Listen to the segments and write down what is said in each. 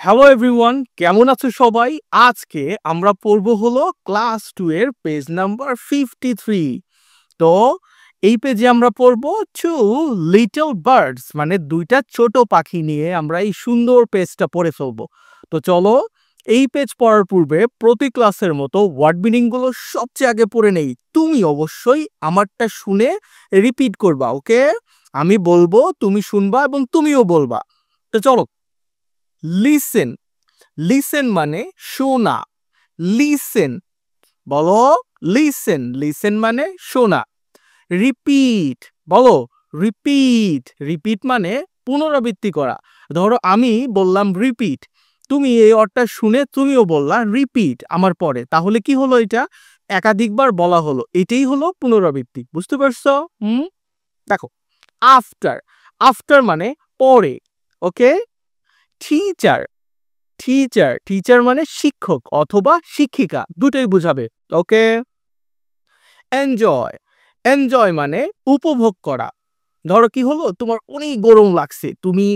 Hello everyone, কেমন আছো সবাই? আজকে আমরা পড়বো হলো ক্লাস 2 এর পেজ নাম্বার 53। তো এই পেজে আমরা পড়বো টু লিটল বার্ডস, মানে দুইটা ছোট পাখি নিয়ে আমরা এই সুন্দর পেজটা পড়ে ফেলবো। তো চলো, এই পেজ পড়ার পূর্বে প্রতি ক্লাসের মতো ওয়ার্ড মিনিং গুলো সবচেয়ে আগে পড়ে নেই। তুমি অবশ্যই আমারটা শুনে রিপিট করবা, ওকে? আমি বলবো, তুমি শুনবা এবং তুমিও বলবা। তো চলো, লিসেন। লিসেন মানে শোনা। লিসেন, বলো। লিসেন, লিসেন মানে শোনা। রিপিট, বলো। রিপিট, রিপিট মানে পুনরাবৃত্তি করা। ধরো আমি বললাম রিপিট, তুমি এই অর্থটা শুনে তুমিও বললা রিপিট আমার পরে, তাহলে কি হলো? এটা একাধিকবার বলা হলো, এটাই হলো পুনরাবৃত্তি। বুঝতে পারছো? দেখো, আফটার। আফটার মানে পরে, ওকে? টিচার। টিচার, টিচার মানে শিক্ষক অথবা শিক্ষিকা, দুটোই বুঝাবে, ওকে? এনজয়। এনজয় মানে উপভোগ করা। ধরো কি হলো, তোমার অনেক গরম লাগছে, তুমি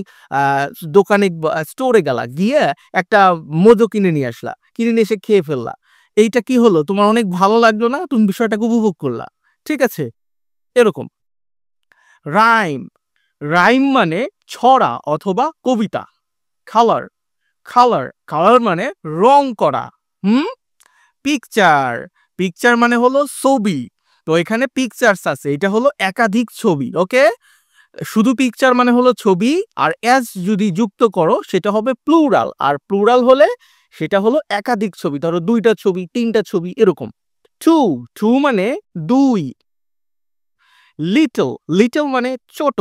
দোকানে স্টোরে গেলা, গিয়ে একটা মজো কিনে নিয়ে আসলা, কিনে নিয়ে এসে খেয়ে ফেললা। এইটা কি হলো, তোমার অনেক ভালো লাগলো না? তুমি বিষয়টাকে উপভোগ করলা, ঠিক আছে? এরকম। রাইম। রাইম মানে ছড়া অথবা কবিতা। কালার। কালার, কালার মানে রং করা। পিকচার। পিকচার মানে হলো ছবি। তো এখানে পিকচার্স আছে, এটা হলো একাধিক ছবি, ওকে? শুধু পিকচার মানে হলো ছবি, আর এস যদি যুক্ত করো সেটা হবে প্লুরাল, আর প্লুরাল হলে সেটা হলো একাধিক ছবি। ধরো দুইটা ছবি, তিনটা ছবি, এরকম। টু। টু মানে দুই। লিটল। লিটল মানে ছোট।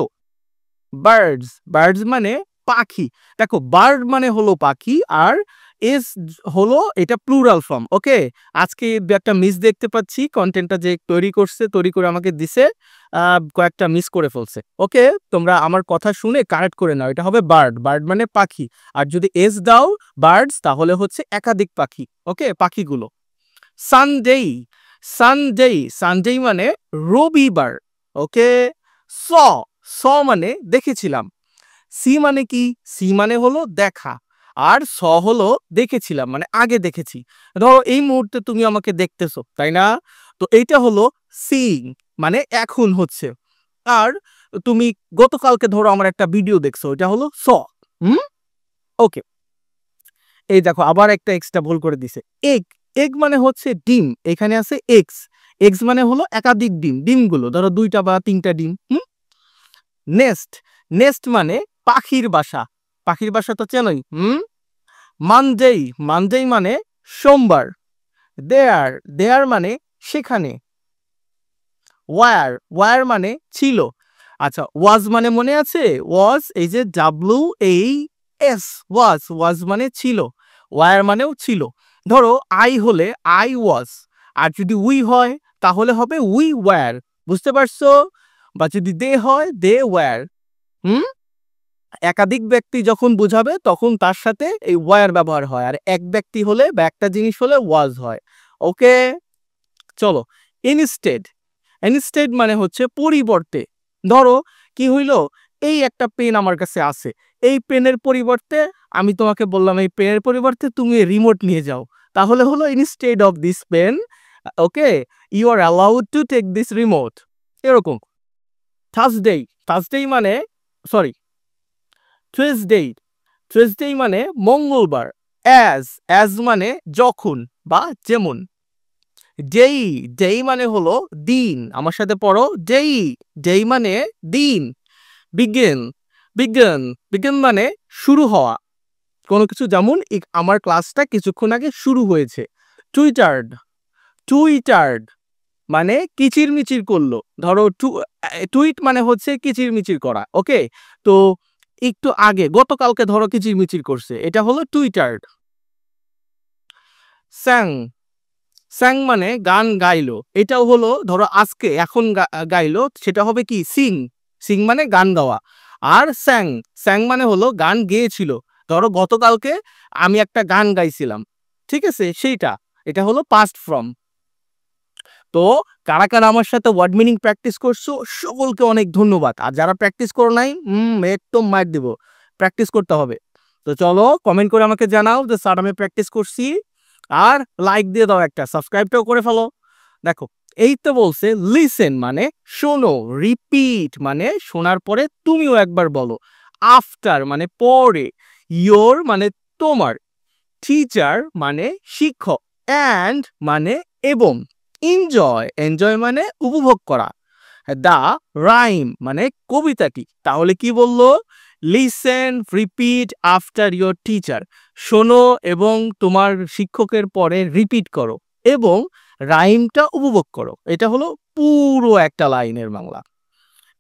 বার্ডস। বার্ডস মানে পাখি। দেখো, বার্ড মানে হলো পাখি, আর এস হলো এটা প্লুরাল ফর্ম, ওকে? আজকে একটা মিস দেখতে পাচ্ছি, কন্টেন্টটা যে তৈরি করছে, তৈরি করে আমাকে দিছে, কয়েকটা মিস করে ফেলছে, ওকে? তোমরা আমার কথা শুনে কারেক্ট করে নাও, এটা হবে বার্ড। বার্ড মানে পাখি, আর যদি এস দাও বার্ডস, তাহলে হচ্ছে একাধিক পাখি, ওকে? পাখিগুলো। সানডে। সানডে, সানডে মানে রবিবার, ওকে? স। স মানে দেখেছিলাম। সি মানে কি? সি মানে হলো দেখা, আর স হলো দেখেছিলাম, মানে আগে দেখেছি। ধরো এই মুহূর্তে তুমি আমাকে দেখতেছো, তাই না? তো এইটা হলো সিইং, মানে এখন হচ্ছে। আর তুমি গতকালকে ধরো আমার একটা ভিডিও দেখছো, এটা হলো স। ওকে, এই দেখো আবার একটা এক্সট্রা ভুল করে দিছে। এগ। এগ মানে হচ্ছে ডিম, এখানে আছে এক্স। এক্স মানে হলো একাধিক ডিম, ডিমগুলো ধরো দুইটা বা তিনটা ডিম। নেস্ট। নেস্ট মানে পাখির বাসা। পাখির বাসা তো চেনোই। মানডে। মানডে মানে সোমবার। দেয়ার। দেয়ার মানে সেখানে। ওয়ার। ওয়ার মানে ছিল। আচ্ছা, ওয়াজ মানে মনে আছে? ওয়াজ, এই যে WAS, ওয়াজ। ওয়াজ মানে ছিল। ওয়ার মানেও ছিল। ধরো আই হলে আই ওয়াজ, আর যদি উই হয় তাহলে হবে উই ওয়ার। বুঝতে পারছো? বা যদি দে হয় দে ওয়ার। হুম একাধিক ব্যক্তি যখন বুঝাবে তখন তার সাথে এই ওয়ার ব্যবহার হয়, আর এক ব্যক্তি হলে বা একটা জিনিস হলে ওয়াজ হয়, ওকে? চলো, ইনস্টেড। ইনস্টেড মানে হচ্ছে পরিবর্তে। ধরো কি হইলো, এই একটা পেন আমার কাছে আছে, এই পেনের পরিবর্তে আমি তোমাকে বললাম এই পেনের পরিবর্তে তুমি রিমোট নিয়ে যাও, তাহলে হলো instead of this pen, okay, you are allowed to take this remote, এরকম। থার্সডে। থার্সডে মানে, সরি, টুয়েসডে। টুয়েসডে মানে মঙ্গলবার। অ্যাজ। অ্যাজ মানে যখন বা যেমন। ডেই। ডেই মানে হলো দিন, আমার সাথে পড়ো, ডেই। ডেই মানে দিন। বিজ্ঞান। বিজ্ঞান। বিজ্ঞান মানে শুরু হওয়া কোনো কিছু, যেমন আমার ক্লাসটা কিছুক্ষণ আগে শুরু হয়েছে। টুইটার্ড। টুইটার্ড মানে কিচিরমিচির করলো। ধরো টুইট মানে হচ্ছে কিচিরমিচির করা, ওকে? তো একটু আগে গতকালকে ধরো কিচিরমিচির করছে, এটা হলো টুইটার্ড। স্যাং। স্যাং মানে গান গাইলো, এটাও হলো ধরো আজকে এখন গাইলো, সেটা হবে কি সিং। সিং মানে গান গাওয়া। আর স্যাং, স্যাং মানে হলো গান গেয়েছিল। ধরো গতকালকে আমি একটা গান গাইছিলাম, ঠিক আছে, সেইটা, এটা হলো পাস্ট ফর্ম। তো কারা কারা আমার সাথে ওয়ার্ড মিনিং প্র্যাকটিস করছো, সকলকে অনেক ধন্যবাদ। আর যারা প্র্যাকটিস করো নাই, একদম মার দিব, প্র্যাকটিস করতে হবে। তো চলো কমেন্ট করে আমাকে জানাও যে স্যার আমি প্র্যাকটিস করছি, আর লাইক দিয়ে দাও, একটা সাবস্ক্রাইবটাও করে ফেলো। দেখো এই তো বলছে লিসেন মানে শোনো, রিপিট মানে শোনার পরে তুমিও একবার বলো, আফটার মানে পরে, ইয়োর মানে তোমার, টিচার মানে শিক্ষক, অ্যান্ড মানে এবং, এনজয় এনজয় মানে উপভোগ করা, দা রাইম মানে কবিতাটি। তাহলে কি বললো? Listen repeat after your teacher, শোনো এবং তোমার শিক্ষকের পরে রিপিট করো এবং রাইমটা উপভোগ করো। এটা হলো পুরো একটা লাইনের বাংলা।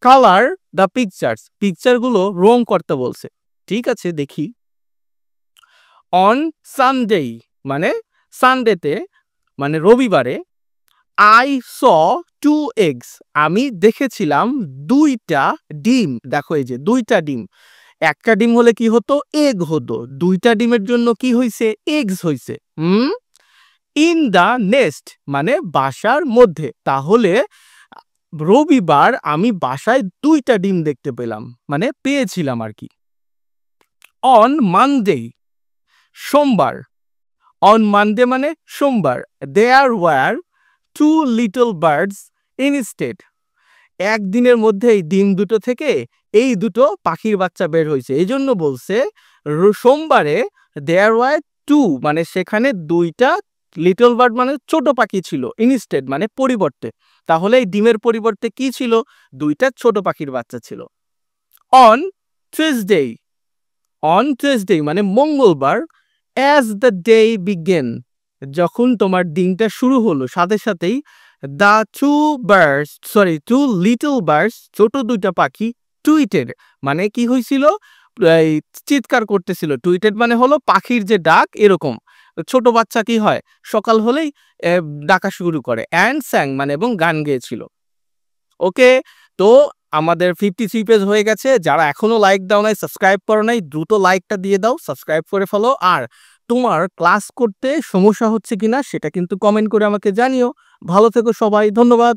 কালার দ্য পিকচার্স, পিকচারগুলো রং করতে বলছে। ঠিক আছে, দেখি। অন সানডে মানে সানডেতে মানে রবিবারে, আই স টু এগস আমি দেখেছিলাম দুইটা ডিম। দেখো এই যে দুইটা ডিম, একটা ডিম হলে কি হতো? এগ হতো। দুইটা ডিমের জন্য কি হইছে? এগস হইছে। ইন দা নেস্ট মানে বাসার মধ্যে। তাহলে রবিবার আমি বাসায় দুইটা ডিম দেখতে পেলাম, মানে পেয়েছিলাম আর কি। অন মানডে সোমবার, অন মানডে মানে সোমবার, there were two little birds instead, একদিনের মধ্যে এই ডিম দুটো থেকে এই দুটো পাখির বাচ্চা বের হয়েছে। এই জন্য বলছে সোমবারে দেয়ার ওয়ার টু মানে সেখানে দুইটা লিটল বার্ড মানে ছোট পাখি ছিল, ইনস্টেড মানে পরিবর্তে। তাহলে এই ডিমের পরিবর্তে কি ছিল? দুইটা ছোট পাখির বাচ্চা ছিল। অন টুইসডে, অন টুইসডে মানে মঙ্গলবার, অ্যাজ দ্য ডে বিগেন যখন তোমার দিনটা শুরু হলো, সাথে সাথেই দ্য টু লিটল বার্ডস ছোট দুইটা পাখি টুইটেড মানে কি হয়েছিল? চিৎকার করতেছিল। টুইটেড মানে হলো পাখির যে ডাক, এরকম। ছোট বাচ্চা কি হয়? সকাল হলেই ডাকা শুরু করে। অ্যান্ড স্যাং মানে এবং গান গেয়েছিল। ওকে, তো আমাদের 53 পেজ হয়ে গেছে। যারা এখনো লাইক দাও নাই, সাবস্ক্রাইব করো নাই, দ্রুত লাইকটা দিয়ে দাও, সাবস্ক্রাইব করে ফেলো। আর তোমার ক্লাস করতে সমস্যা হচ্ছে কিনা সেটা কিন্তু কমেন্ট করে আমাকে জানিও। ভালো থেকো সবাই, ধন্যবাদ।